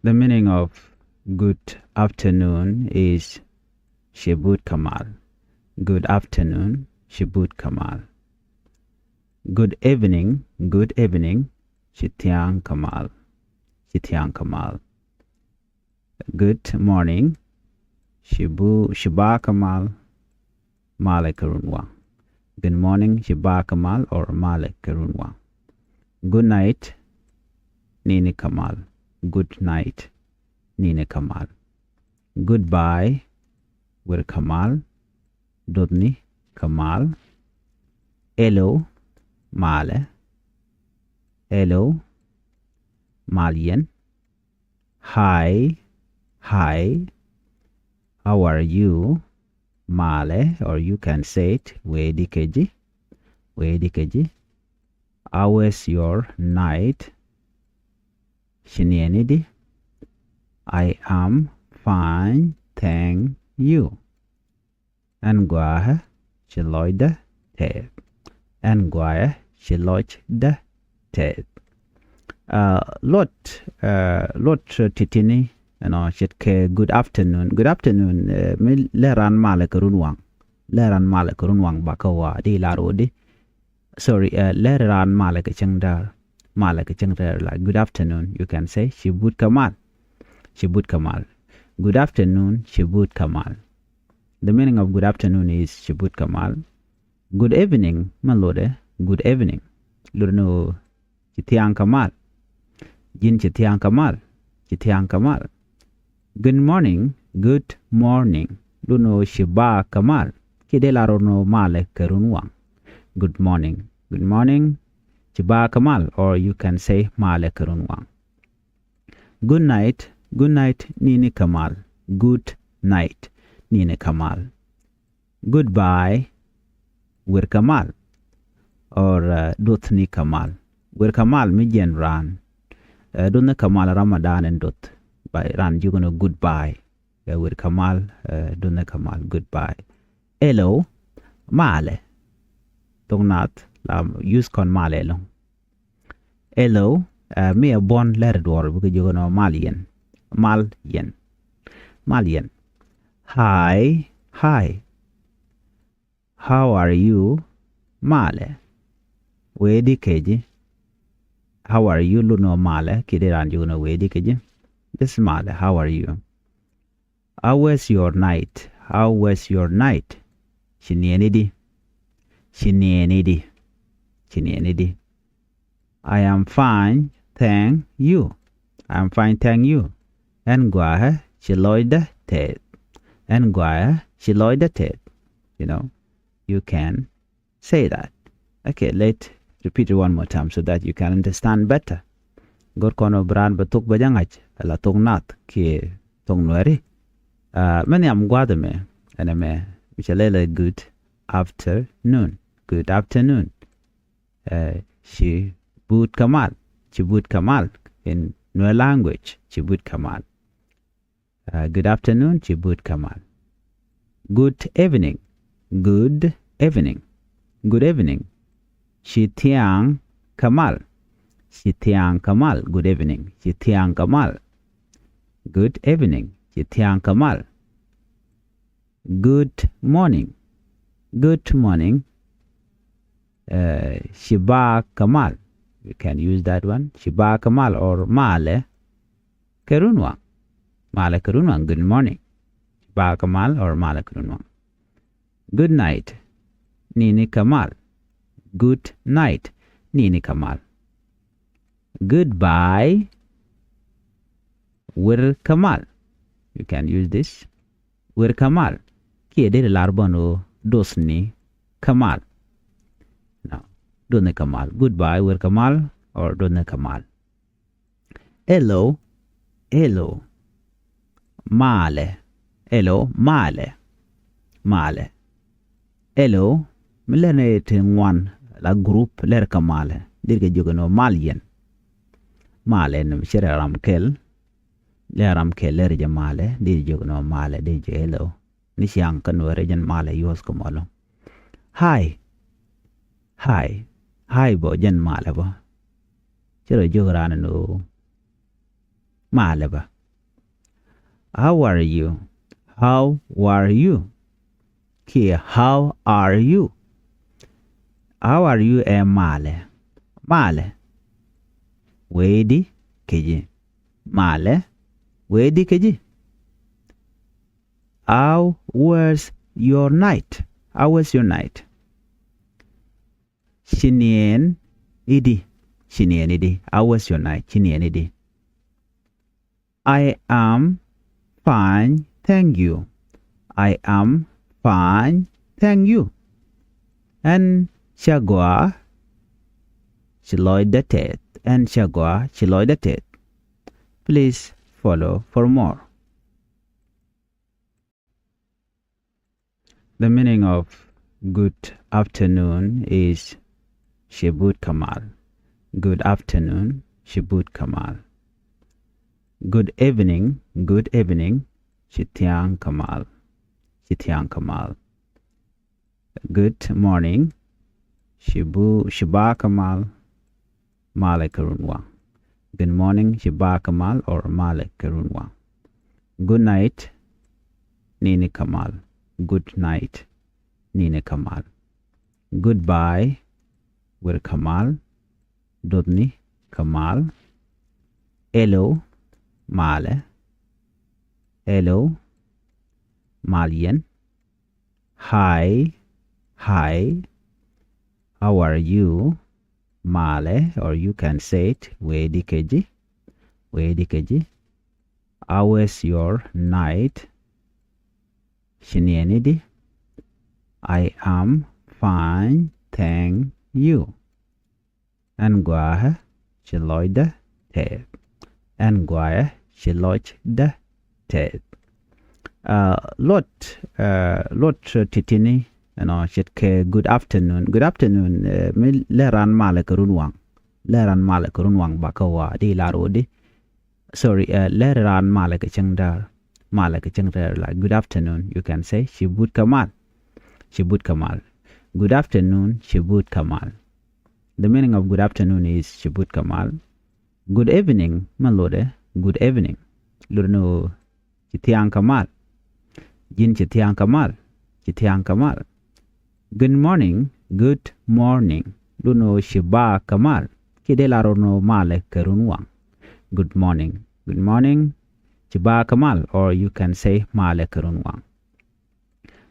The meaning of good afternoon is Shibut Kamal. Good afternoon, Shibut Kamal. Good evening, Shitiang Kamal. Shitiang Kamal. Good morning, Shiba Kamal, Male Karunwa. Good morning, Shiba Kamal or Male Karunwa. Good night, Nini Kamal. Good night, Nini Kamal. Goodbye, Wir Kamal. Dodni Kamal. Hello, Male. Hello, Malian. Hi. How are you, Male? Or you can say it, Wedikeji. How was your night? Shinienidi. I am fine, thank you. Anguahe, Shiloida, Ted. Anguahe, Shiloida, Ted. Lot titini, shit ke good afternoon. Good afternoon, me leran male karunwang. Leran male karunwang bakawa di larodi. Sorry, leran male kachangdar. Male kachangdar, like good afternoon, you can say Shibut Kamal. Shibut Kamal. Good afternoon, Shibut Kamal. The meaning of good afternoon is Shibut Kamal. Good evening, malode. Good evening. Lurno Chitiang Kamal. Jin Chitiang Kamal. Chitiang Kamal. Good morning. Good morning. Lurno Shiba Kamal. Kidelarono Male Kerunwang. Good morning. Good morning, Shiba Kamal, or you can say Male Kerunwang. Good night. Good night, Nini Kamal. Good night, Nini Kamal. Goodbye, Wir Kamal, or Dotni Kamal. Wir Kamal Mijan Ran. Dotni Kamal Ramadan and Dot. By Ran, you're going to goodbye. Wir Kamal, Dotni Kamal, goodbye. Hello, Male. Thok Nath, use con Male long. Hello, me a born letter door because you're going to Malian. Malian. Hi. How are you, Male? Wedi keji. How are you, Luno Male? Kideran you know wedi keji. This Male, how are you? How was your night? Shinienidi. I am fine, thank you. Nguahe Shiloida Ted. You can say that. Okay, let's repeat it one more time so that you can understand better. God kono brand batuk bajangaj ala Thok Nath ki tong nueri. Many am guadame aname whichalele good afternoon. Good afternoon. Shibut Kamal in Nuer language. Shibut Kamal. Good afternoon, Shibut Kamal. Good evening. Shitiang Kamal. Good evening. Shitiang Kamal. Good evening. Shitiang Kamal. Good morning. Shiba Kamal. You can use that one. Shiba Kamal or Male Kerunwang. Good morning. Shiba Kamal or Male Kerunwang. Good night, Nini Kamal. Good night, Nini Kamal. Goodbye, Wir Kamal. You can use this. Wir Kamal. Kiede larbano dosni Kamal. Now, Done Kamal. Goodbye, Wir Kamal or Done Kamal. Hello. Male. Hello, milene one la group ler Kamale. Dirge jogano Malian. Malen shere ramkel. Le ramkel ler jamale. Dirge jogano Male. Dirge hello. Nishiang kanwa region Male yos komolo. Hi bo jen Male bo. Shere jogran no. male ba. How are you? How are you? Kia, how are you? How are you male? Male. Wedi keji. Male. Wedi keji. How was your night? How was your night? Shinien idi. Shinien idi. How was your night? Shinien idi. I am fine, thank you. I am fine, thank you. And Shagwa Shiloidated. And Shagwa Shiloidated. Please follow for more. The meaning of good afternoon is Shibut Kamal. Good afternoon, Shibut Kamal. Good evening, Shitiang Kamal. Shitiang Kamal. Good morning, Shiba Kamal, Male Karunwa. Good morning, Shiba Kamal or Male Karunwa. Good night, Nini Kamal. Good night, Nini Kamal. Goodbye, Wir Kamal, Dodni Kamal. Hello, Male. Hello, Malian. Hi, hi. How are you, Male? Or you can say it, Wedi keji. Wedi keji. How was your night? Shinienidi. I am fine, thank you. Angwaha, Shiloida, Ted. Angwaya, Shiloida, Ted. Lot titini, shitke good afternoon. Good afternoon, leran male karunwang. Leran male karunwang bakawa di larodi. Sorry, leran male kachangdar. Male kachangdar, like good afternoon. You can say Shibut Kamal. Shibut Kamal. Good afternoon, Shibut Kamal. The meaning of good afternoon is Shibut Kamal. Good evening, Malode. Good evening. Lurno Chitiang Kamal. Jin Chitiang Kamal. Chitiang Kamal. Good morning. Good morning. Lurno Shiba Kamal. Kidelarono Male Karunwang. Good morning. Good morning. Shiba Kamal. Or you can say Male Karunwang.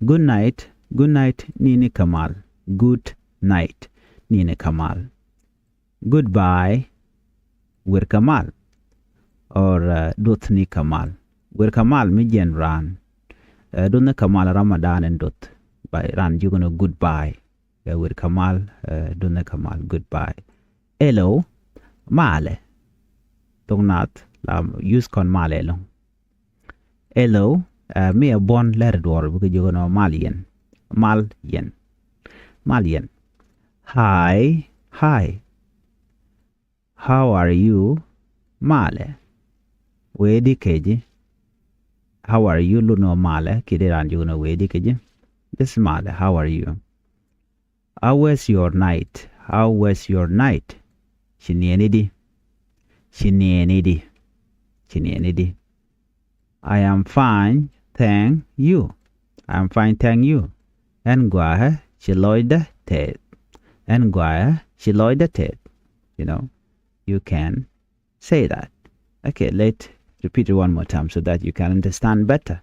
Good night. Good night, Nini Kamal. Good night, Nini Kamal. Goodbye, Wir Kamal. Or Duthni Kamal. Wir Kamal Mijan Ran. Dunne Kamal Ramadan and Dut. By Ran, you're gonna goodbye. Wir Kamal, Dunne Kamal, goodbye. Hello, Male. Thok Nath, use con Male long. Hello, me a bon letter door because you're gonna Malian. Malian. Malian. Hi. Hi. How are you? Male. Wedi keji. How are you? Luno Male. Kideran juno wedi keji. This Male. How are you? How was your night? How was your night? Shinienidi. Shinienidi. Shinienidi. I am fine. Thank you. I am fine. Thank you. Nguahe Shiloida Ted. Nguahe Shiloida Ted. You can say that. Okay, let's repeat it one more time so that you can understand better.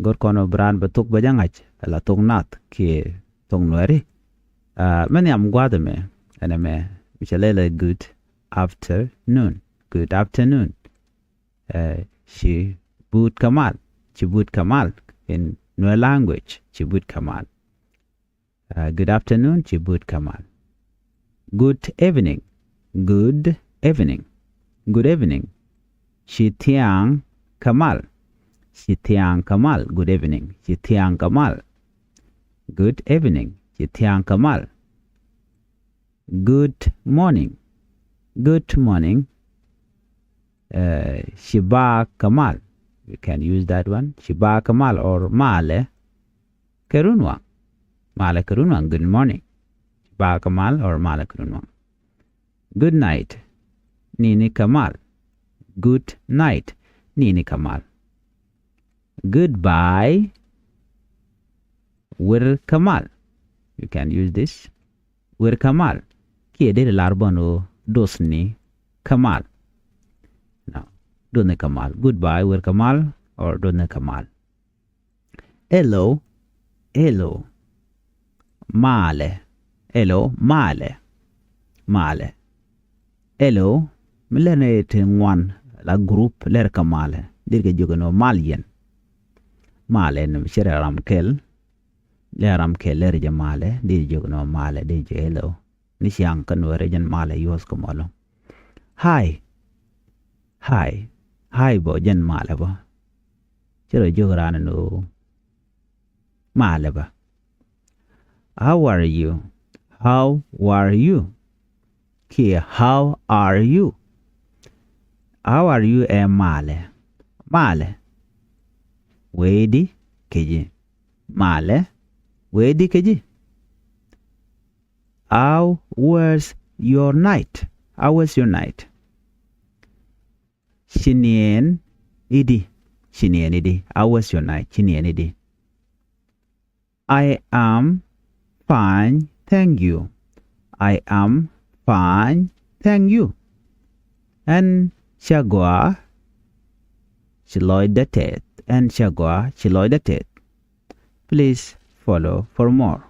God kono bran batuk bajangaj ala Thok Nath ki tong nueri. Many am guadame aname michalele good afternoon. Good afternoon. Shibut Kamal. Shibut Kamal in Nuer language. Shibut Kamal. Good afternoon, Shibut Kamal. Good evening. Good evening. Good evening. Shitiang Kamal. Shitiang Kamal. Good evening. Shitiang Kamal. Good evening. Shitiang Kamal. Good morning. Good morning. Shiba Kamal. You can use that one. Shiba Kamal or Male Karunwang. Male Karunwang. Good morning. Shiba Kamal or Male Karunwang. Good night, Nini Kamal. good night. Nini Kamal. Goodbye. Wir Kamal. You can use this. Wir Kamal. Kiede larbano dosni Kamal. Now, Done Kamal. Goodbye, Wir Kamal or Done Kamal. Hello. Hello. Male. Hello. Male. Male. Hello. Milene one la group ler Kamale. Dirge jogano malien. Male no shere ramkel. Le ramkel ler jamale. Dirge jogano male. Dirge hello. Nisyang kanwere jan male yos komalo. Hi. Hi. Hi bo jan male bo. Shere jograna no male ba. How are you? How are you? Here, how are you? How are you male? Male. Wedi keji. Male. Wedi keji. How was your night? How was your night? Shinien idi. Shinien idi. How was your night? Shinien idi. I am fine, thank you. I am fine, thank you. And Shagwa Chiloidated and Shagwa Chiloidated. Please follow for more.